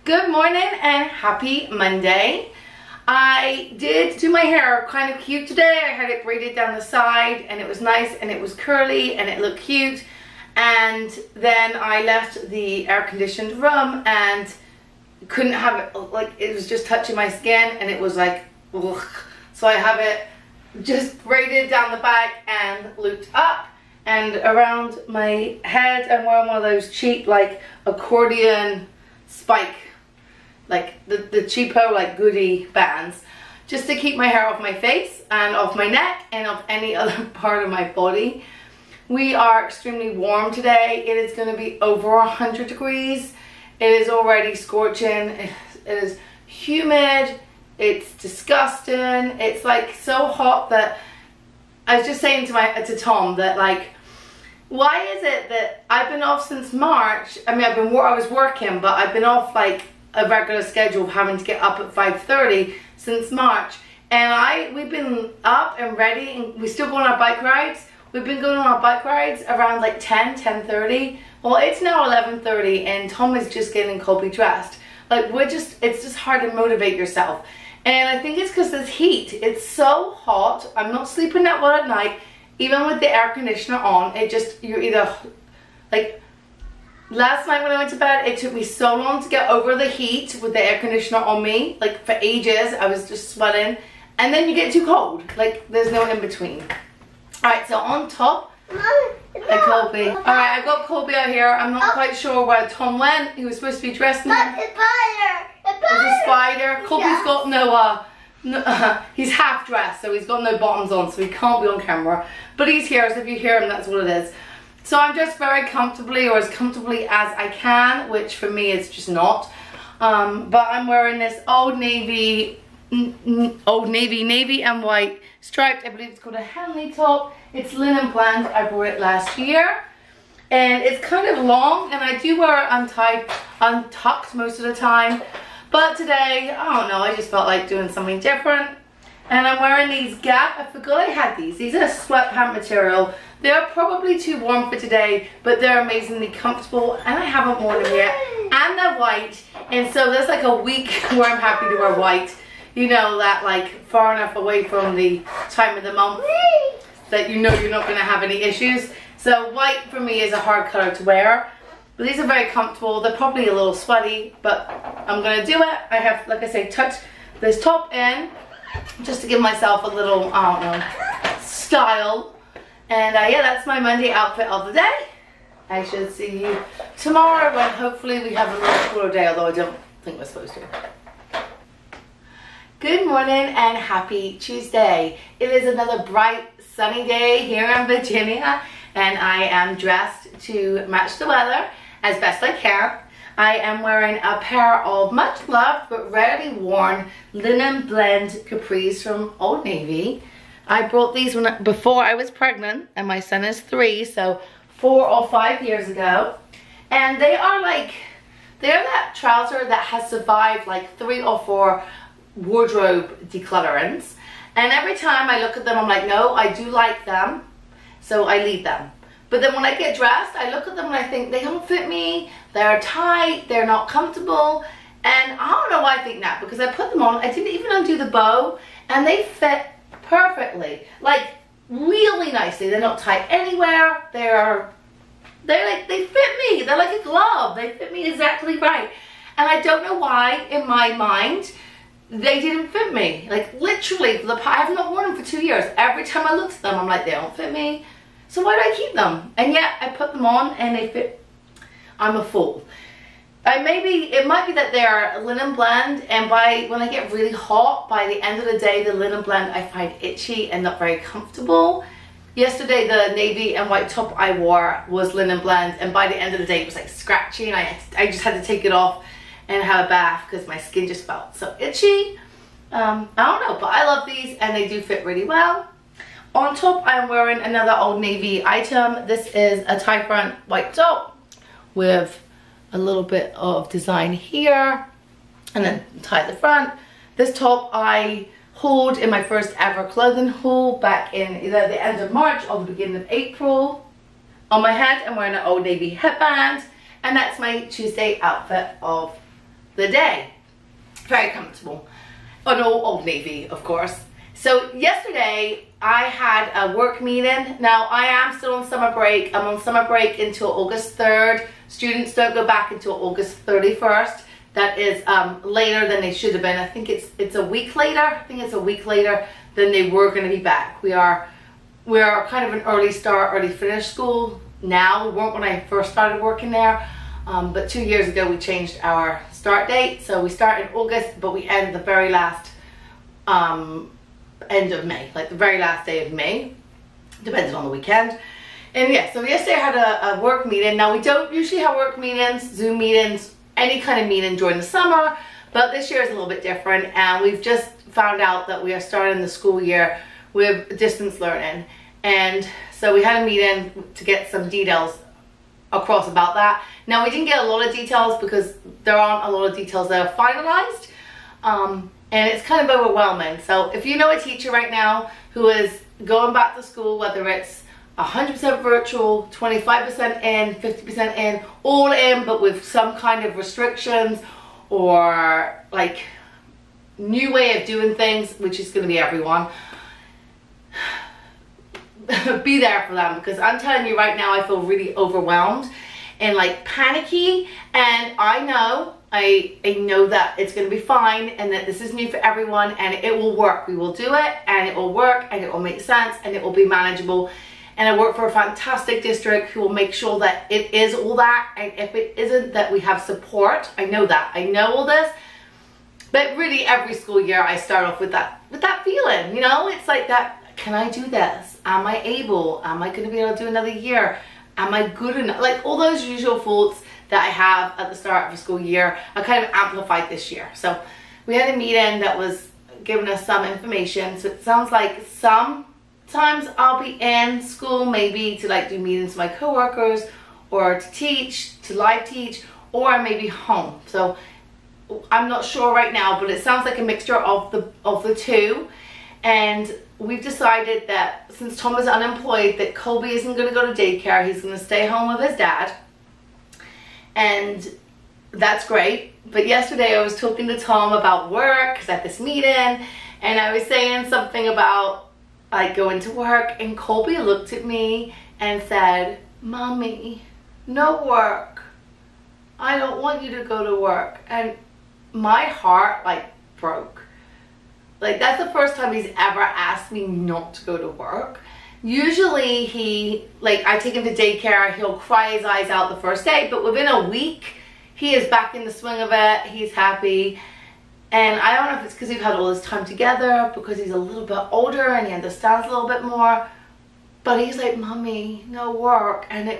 Good morning and happy Monday. I did do my hair kind of cute today. I had it braided down the side and it was nice and it was curly and it looked cute. And then I left the air conditioned room and couldn't have it, like it was just touching my skin and it was like, ugh. So I have it just braided down the back and looped up. And around my head I'm wearing one of those cheap like accordion spike, like the cheapo like goodie bands, just to keep my hair off my face and off my neck and off any other part of my body. We are extremely warm today. It is going to be over 100 degrees. It is already scorching. It is humid. It's disgusting. It's like so hot that I was just saying to Tom that like, why is it that I've been off since March? I mean, I was working, but I've been off like a regular schedule of having to get up at 5:30 since March. And we've been up and ready and we still go on our bike rides. We've been going on our bike rides around like 10:30. Well, it's now 11:30 and Tom is just getting Colby dressed. Like it's just hard to motivate yourself. And I think it's because this heat, it's so hot. I'm not sleeping that well at night. Even with the air conditioner on, you're either, like, last night when I went to bed, it took me so long to get over the heat with the air conditioner on me. Like, for ages, I was just sweating. And then you get too cold. Like, there's no in between. Alright, so on top, hi Colby. Alright, I got Colby out here. I'm not quite sure where Tom went. He was supposed to be dressing him. It's a spider. There's a spider. Colby's got no, he's half dressed, so he's got no bottoms on, so he can't be on camera. But he's here, so if you hear him, that's what it is. So I'm dressed very comfortably, or as comfortably as I can, which for me is just not. But I'm wearing this old navy and white striped, I believe it's called a Henley top. It's linen blend. I wore it last year. And it's kind of long, and I do wear it untucked most of the time. But today, I don't know, I just felt like doing something different. And I'm wearing these Gap, I forgot I had these. These are sweatpant material. They're probably too warm for today, but they're amazingly comfortable. And I haven't worn them yet. And they're white. And so there's like a week where I'm happy to wear white. You know, that like far enough away from the time of the month that you know you're not going to have any issues. So white for me is a hard color to wear. But these are very comfortable. They're probably a little sweaty, but I'm going to do it. I have, like I say, tucked this top in just to give myself a little, I don't know, style. And yeah, that's my Monday outfit of the day. I should see you tomorrow when hopefully we have a little cooler day, although I don't think we're supposed to. Good morning and happy Tuesday. It is another bright, sunny day here in Virginia, and I am dressed to match the weather as best I can. I am wearing a pair of much loved but rarely worn linen blend capris from Old Navy. I brought these before I was pregnant, and my son is 3, so 4 or 5 years ago. And they are that trouser that has survived like 3 or 4 wardrobe declutterings. And every time I look at them, I'm like, no, I do like them, so I leave them. But then when I get dressed, I look at them and I think they don't fit me, they're tight, they're not comfortable. And I don't know why I think that, because I put them on, I didn't even undo the bow, and they fit perfectly. Like, really nicely. They're not tight anywhere. They fit me. They're like a glove. They fit me exactly right. And I don't know why, in my mind, they didn't fit me. Like, literally, I have not worn them for 2 years. Every time I look at them, I'm like, they don't fit me. So why do I keep them? And yet I put them on and they fit. I'm a fool. It might be that they're linen blend, and when I get really hot, by the end of the day, the linen blend I find itchy and not very comfortable. Yesterday, the navy and white top I wore was linen blend, and by the end of the day, it was like scratchy, and I just had to take it off and have a bath because my skin just felt so itchy. I don't know, but I love these and they do fit really well. On top, I'm wearing another Old Navy item. This is a tie front white top with a little bit of design here and then tie at the front. This top I hauled in my first ever clothing haul back in either the end of March or the beginning of April. On my head, I'm wearing an Old Navy headband, and that's my Tuesday outfit of the day. Very comfortable. An Old Navy, of course. So yesterday I had a work meeting. Now I am still on summer break. I'm on summer break until August 3rd. Students don't go back until August 31st. That is later than they should have been. I think it's a week later. I think it's a week later than they were going to be back. We are kind of an early start, early finish school now. We weren't when I first started working there. But 2 years ago we changed our start date. So we start in August, but we end the very last end of May, like the very last day of May, depending on the weekend. And yeah, so yesterday I had a work meeting. Now we don't usually have work meetings, Zoom meetings, any kind of meeting during the summer, but this year is a little bit different, and we've just found out that we are starting the school year with distance learning. And so we had a meeting to get some details across about that. Now we didn't get a lot of details because there aren't a lot of details that are finalized, and it's kind of overwhelming. So if you know a teacher right now who is going back to school, whether it's 100% virtual, 25% in, 50% in, all in, but with some kind of restrictions or like new way of doing things, which is going to be everyone, be there for them, because I'm telling you right now I feel really overwhelmed and like panicky, and I know that it's going to be fine, and that this is new for everyone, and it will work. We will do it, and it will work, and it will make sense, and it will be manageable. And I work for a fantastic district who will make sure that it is all that, and if it isn't, that we have support. I know that. I know all this. But really every school year I start off with that feeling, you know? It's like that, can I do this? Am I able? Am I going to be able to do another year? Am I good enough? Like all those usual thoughts that I have at the start of a school year are kind of amplified this year. So we had a meeting that was giving us some information. So it sounds like sometimes I'll be in school, maybe to like do meetings with my coworkers, or to teach, to live teach, or I may be home. So I'm not sure right now, but it sounds like a mixture of the two. And we've decided that since Tom is unemployed, that Colby isn't going to go to daycare. He's going to stay home with his dad, and that's great. But yesterday I was talking to Tom about work, because at this meeting, and I was saying something about like going to work, and Colby looked at me and said, "Mommy, no work. I don't want you to go to work." And my heart like broke. Like that's the first time he's ever asked me not to go to work. Usually I take him to daycare, he'll cry his eyes out the first day, but within a week he is back in the swing of it. He's happy. And I don't know if it's because we've had all this time together, because he's a little bit older and he understands a little bit more, but he's like, "Mommy, no work." And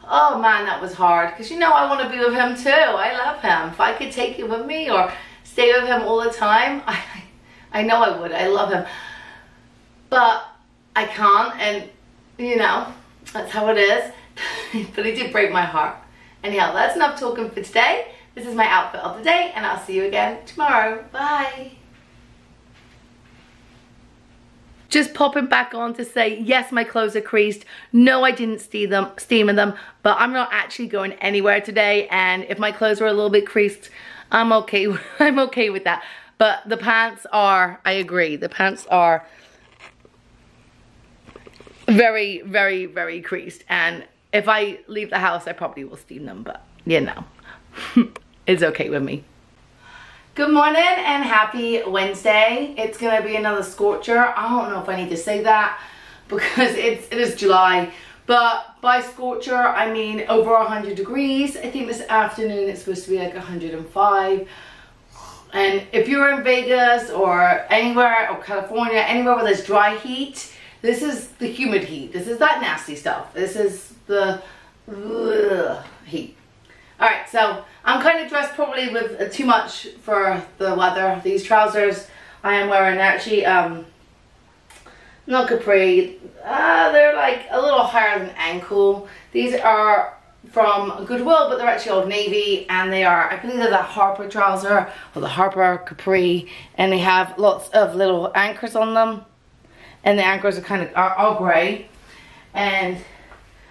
oh man, that was hard, because you know I want to be with him too. I love him. If I could take you with me or stay with him all the time, I know I would. I love him, but I can't, and you know, that's how it is. But it did break my heart. Anyhow, that's enough talking for today. This is my outfit of the day, and I'll see you again tomorrow. Bye. Just popping back on to say, yes, my clothes are creased. No, I didn't steam them, but I'm not actually going anywhere today, and if my clothes are a little bit creased, I'm okay. I'm okay with that. But the pants are, I agree, the pants are very, very, very creased, and if I leave the house, I probably will steam them, but you know. It's okay with me. Good morning and happy Wednesday. It's gonna be another scorcher. I don't know if I need to say that because it is July, but by scorcher I mean over 100 degrees. I think this afternoon it's supposed to be like 105. And if you're in Vegas or anywhere, or California, anywhere where there's dry heat, this is the humid heat. This is that nasty stuff. This is the heat. All right, so I'm kind of dressed probably with too much for the weather. These trousers I am wearing actually, not capri. They're like a little higher than ankle. These are from Goodwill, but they're actually Old Navy, and they are, I believe they're the Harper trouser or the Harper capri, and they have lots of little anchors on them, and the anchors are kind of all gray. And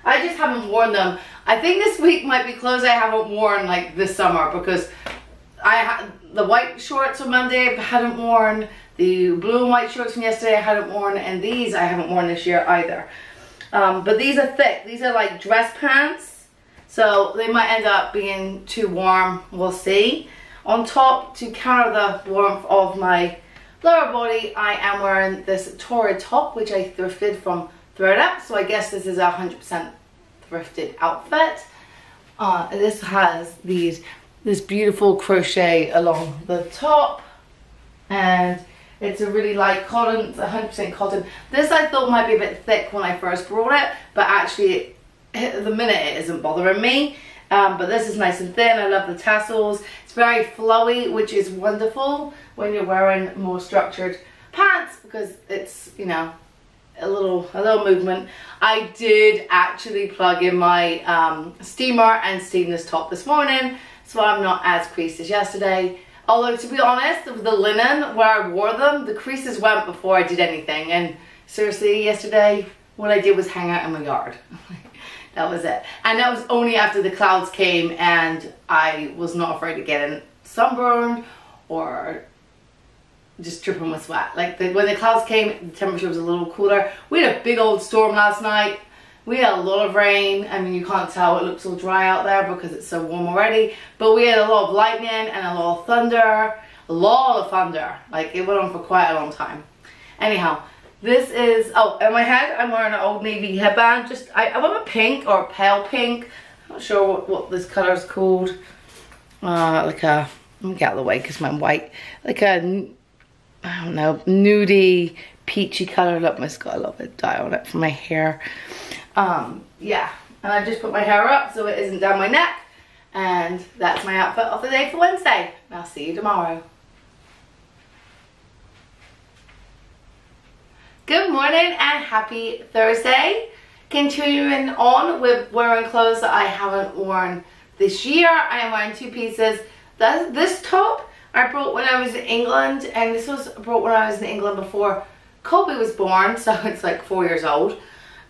I just haven't worn them. I think this week might be clothes I haven't worn like this summer, because I had the white shorts on Monday I hadn't worn, the blue and white shorts from yesterday I hadn't worn, and these I haven't worn this year either. But these are thick. These are like dress pants, so they might end up being too warm. We'll see. On top, to counter the warmth of my lower body, I am wearing this torrid top, which I thrifted from ThredUp. So I guess this is a 100% thrifted outfit. This has this beautiful crochet along the top, and it's a really light cotton. It's 100% cotton. This I thought might be a bit thick when I first brought it, but actually at the minute it isn't bothering me. But this is nice and thin. I love the tassels. It's very flowy, which is wonderful when you're wearing more structured pants, because it's, you know, a little movement. I did actually plug in my steamer and steam this top this morning, so I'm not as creased as yesterday. Although, to be honest, with the linen where I wore them, the creases went before I did anything. And seriously, yesterday, what I did was hang out in my yard. That was it. And that was only after the clouds came and I was not afraid of getting sunburned or just dripping with sweat. Like when the clouds came, the temperature was a little cooler. We had a big old storm last night. We had a lot of rain. I mean, you can't tell, it looks all dry out there because it's so warm already. But we had a lot of lightning and a lot of thunder. A lot of thunder. Like, it went on for quite a long time. Anyhow, this is, oh, on my head, I'm wearing an Old Navy headband. Just, I went with pink or pale pink. I'm not sure what this color is called. Like a, let me get out of the way because I'm white. Like a, I don't know, nudie, peachy color. Look, it's got a little bit of dye on it for my hair. Yeah, and I just put my hair up so it isn't down my neck. And that's my outfit of the day for Wednesday. And I'll see you tomorrow. Good morning and happy Thursday. Continuing on with wearing clothes that I haven't worn this year. I am wearing two pieces. This top I brought when I was in England, and this was brought when I was in England before Colby was born, so it's like 4 years old.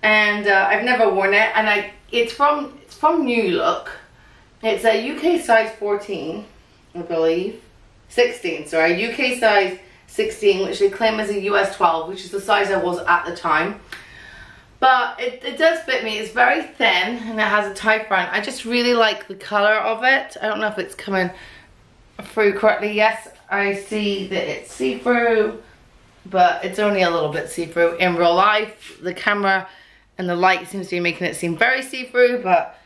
And I've never worn it, and it's from New Look. It's a UK size 14, I believe. 16, sorry. UK size 16, which they claim is a US 12, which is the size I was at the time. But it does fit me. It's very thin and it has a tie front. I just really like the color of it. I don't know if it's coming through correctly. Yes, I see that it's see-through, but it's only a little bit see-through. In real life, the camera and the light seems to be making it seem very see-through, but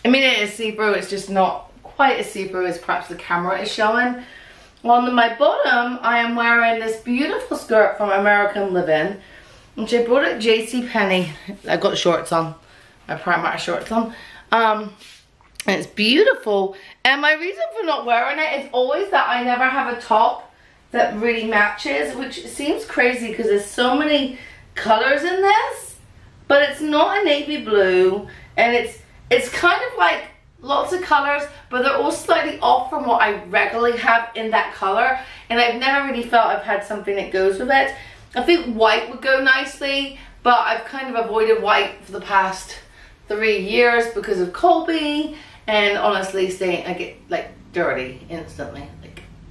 I mean, it is see-through. It's just not quite as see-through as perhaps the camera is showing. On my bottom, I am wearing this beautiful skirt from American Living, which I bought at JCPenney. I got shorts on, my Primark shorts on. And it's beautiful. And my reason for not wearing it is always that I never have a top that really matches, which seems crazy because there's so many colors in this. But it's not a navy blue, and it's kind of like lots of colors, but they're all slightly off from what I regularly have in that color, and I've never really felt I've had something that goes with it. I think white would go nicely, but I've kind of avoided white for the past 3 years because of Colby, and honestly I get like dirty instantly,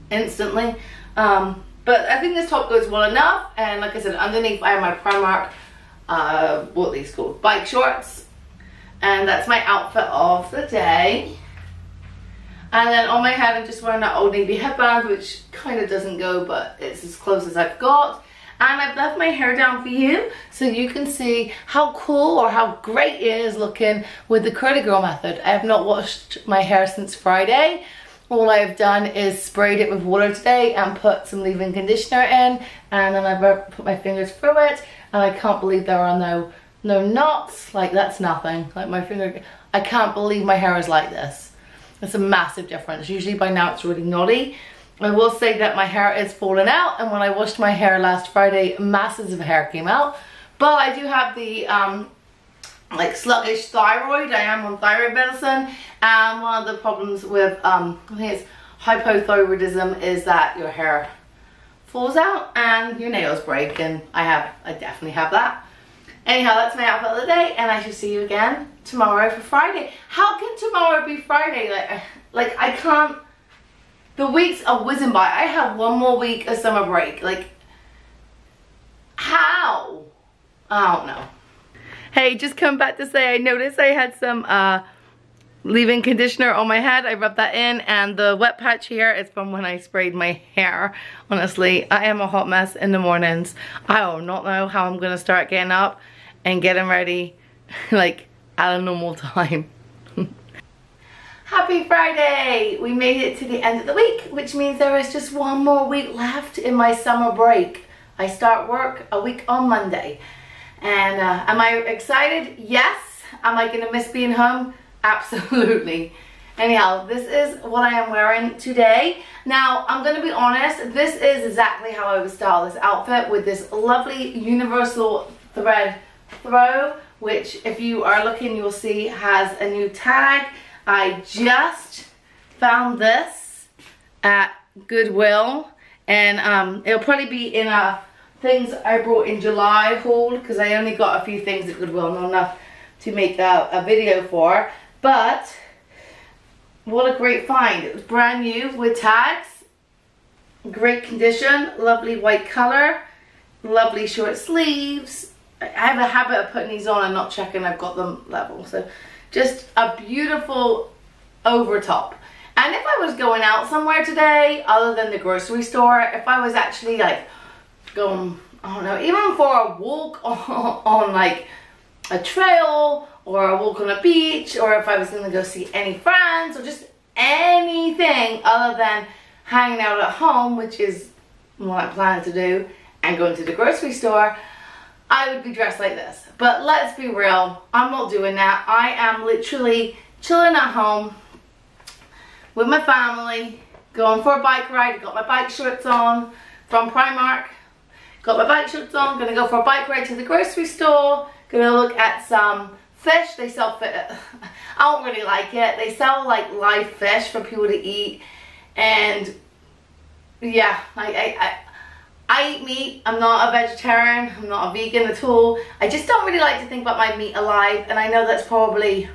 but I think this top goes well enough. And like I said, underneath I have my Primark what are these called, bike shorts. And that's my outfit of the day. And then on my head, I'm just wearing that Old Navy headband, which kind of doesn't go, but it's as close as I've got. And I've left my hair down for you, so you can see how cool or how great it is looking with the curly girl method. I have not washed my hair since Friday. All I've done is sprayed it with water today and put some leave-in conditioner in. And then I've put my fingers through it. And I can't believe there are no knots. Like, that's nothing. Like, my finger, I can't believe my hair is like this. It's a massive difference. Usually by now it's really knotty. I will say that my hair is falling out, and when I washed my hair last Friday, masses of hair came out. But I do have the like sluggish thyroid. I am on thyroid medicine, and one of the problems with I think it's hypothyroidism is that your hair falls out and your nails break, and I definitely have that. Anyhow, that's my outfit of the day, and I shall see you again tomorrow for Friday. How can tomorrow be Friday? Like I can't. The weeks are whizzing by. I have one more week of summer break. Like, how? I don't know. Hey, just come back to say I noticed I had some leave-in conditioner on my head. I rubbed that in, and the wet patch here is from when I sprayed my hair. Honestly, I am a hot mess in the mornings. I do not know how I'm gonna start getting up and getting ready like at a normal time. Happy Friday! We made it to the end of the week, which means there is just one more week left in my summer break. I start work a week on Monday. And am I excited? Yes. Am I gonna miss being home? Absolutely. Anyhow, this is what I am wearing today. Now, I'm gonna be honest, this is exactly how I would style this outfit, with this lovely universal thread throw, which if you are looking, you'll see has a new tag. I just found this at Goodwill, and it'll probably be in a things I brought in July haul, because I only got a few things at Goodwill, not enough to make a video for. But what a great find. It was brand new with tags, great condition, lovely white color, lovely short sleeves. I have a habit of putting these on and not checking I've got them level. So just a beautiful over top. And if I was going out somewhere today, other than the grocery store, if I was actually like going, I don't know, even for a walk on like a trail, or a walk on a beach, or if I was gonna go see any friends, or just anything other than hanging out at home, which is what I'm planning to do, and going to the grocery store, I would be dressed like this. But let's be real, I'm not doing that. I am literally chilling at home with my family, going for a bike ride. Got my bike shorts on from Primark. Got my bike shorts on, gonna go for a bike ride to the grocery store, gonna look at some fish. They sell fish. I don't really like it. They sell like live fish for people to eat, and yeah, I eat meat. I'm not a vegetarian. I'm not a vegan at all. I just don't really like to think about my meat alive, and I know that's probably,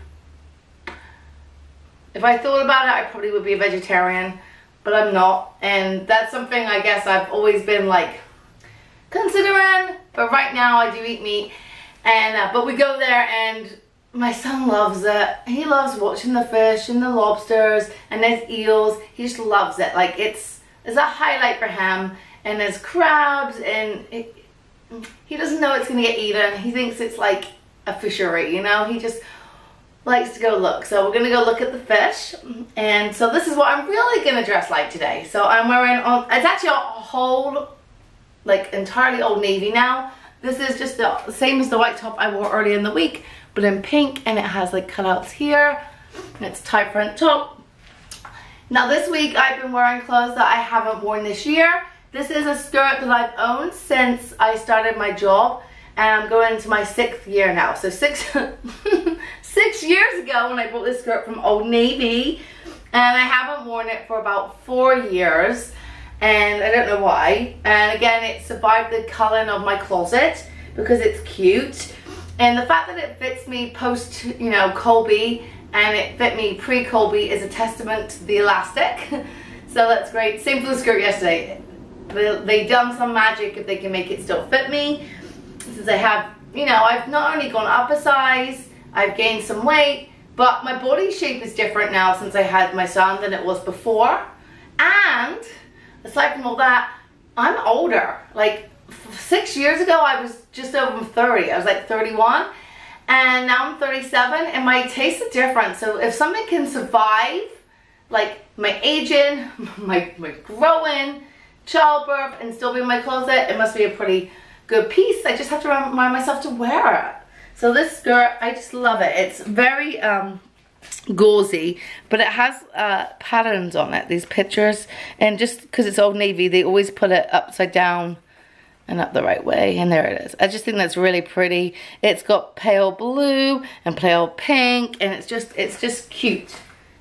if I thought about it, I probably would be a vegetarian, but I'm not, and that's something I guess I've always been like considering, but right now I do eat meat. And but we go there, and my son loves it. He loves watching the fish and the lobsters, and there's eels. He just loves it. Like it's a highlight for him. And there's crabs, and he doesn't know it's gonna get eaten. He thinks it's like a fishery, you know. He just likes to go look. So we're gonna go look at the fish, and so this is what I'm really gonna dress like today. So I'm wearing it's actually a whole like entirely Old Navy now. This is just the same as the white top I wore earlier in the week, but in pink, and it has like cutouts here, and it's tie front top. Now this week I've been wearing clothes that I haven't worn this year. This is a skirt that I've owned since I started my job, and I'm going into my 6th year now. So 6 years ago when I bought this skirt from Old Navy, and I haven't worn it for about 4 years. And I don't know why. And again, it survived the culling of my closet because it's cute. And the fact that it fits me post, you know, Colby, and it fit me pre-Colby is a testament to the elastic. So that's great. Same for the skirt yesterday. They done some magic if they can make it still fit me. Since I have, you know, I've not only gone up a size, I've gained some weight, but my body shape is different now since I had my son than it was before. And aside from all that, I'm older. Like 6 years ago, I was just over 30. I was like 31, and now I'm 37, and my taste is different. So if something can survive, like my aging, my growing, childbirth, and still be in my closet, it must be a pretty good piece. I just have to remind myself to wear it. So this skirt, I just love it. It's very gauzy, but it has patterns on it, these pictures, and just because it's Old Navy, they always put it upside down and up the right way, and there it is. I just think that's really pretty. It's got pale blue and pale pink, and it's just cute.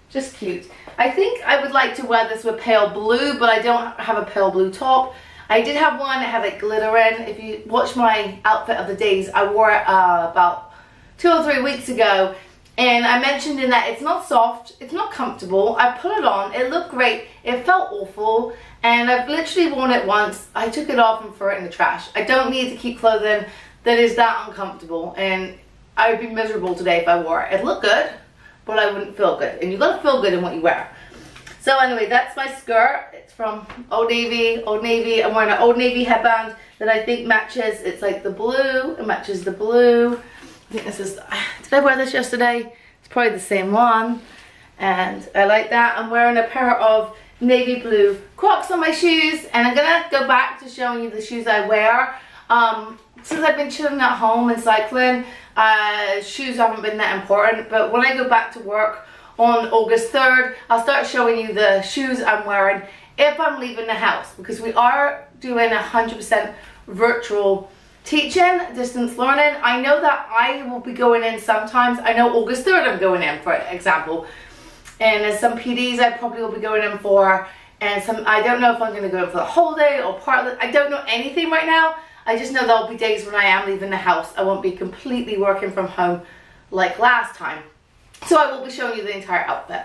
Just cute. I think I would like to wear this with pale blue, but I don't have a pale blue top. I did have one that had like glitter in. If you watch my outfit of the days, I wore it about 2 or 3 weeks ago. And I mentioned in that it's not soft, it's not comfortable. I put it on, it looked great, it felt awful, and I've literally worn it once. I took it off and threw it in the trash. I don't need to keep clothing that is that uncomfortable, and I would be miserable today if I wore it. It looked good, but I wouldn't feel good, and you gotta feel good in what you wear. So anyway, that's my skirt. It's from Old Navy. Old Navy. I'm wearing an Old Navy headband that I think matches. It's like the blue, it matches the blue. I think this is, did I wear this yesterday? It's probably the same one. And I like that. I'm wearing a pair of navy blue Crocs on my shoes. And I'm gonna go back to showing you the shoes I wear. Since I've been chilling at home and cycling, shoes haven't been that important. But when I go back to work on August 3rd, I'll start showing you the shoes I'm wearing if I'm leaving the house. Because we are doing 100% virtual teaching, distance learning. I know that I will be going in sometimes. I know August 3rd I'm going in, for example. And there's some PDs I probably will be going in for. And some, I don't know if I'm going to go in for the whole day or part of it. I don't know anything right now. I just know there'll be days when I am leaving the house. I won't be completely working from home like last time. So I will be showing you the entire outfit.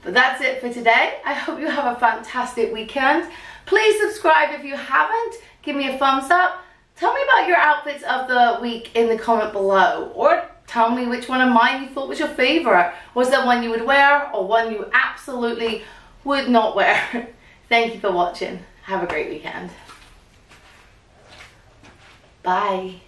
But that's it for today. I hope you have a fantastic weekend. Please subscribe if you haven't. Give me a thumbs up. Tell me about your outfits of the week in the comment below, or tell me which one of mine you thought was your favorite. Was there one you would wear or one you absolutely would not wear? Thank you for watching. Have a great weekend. Bye.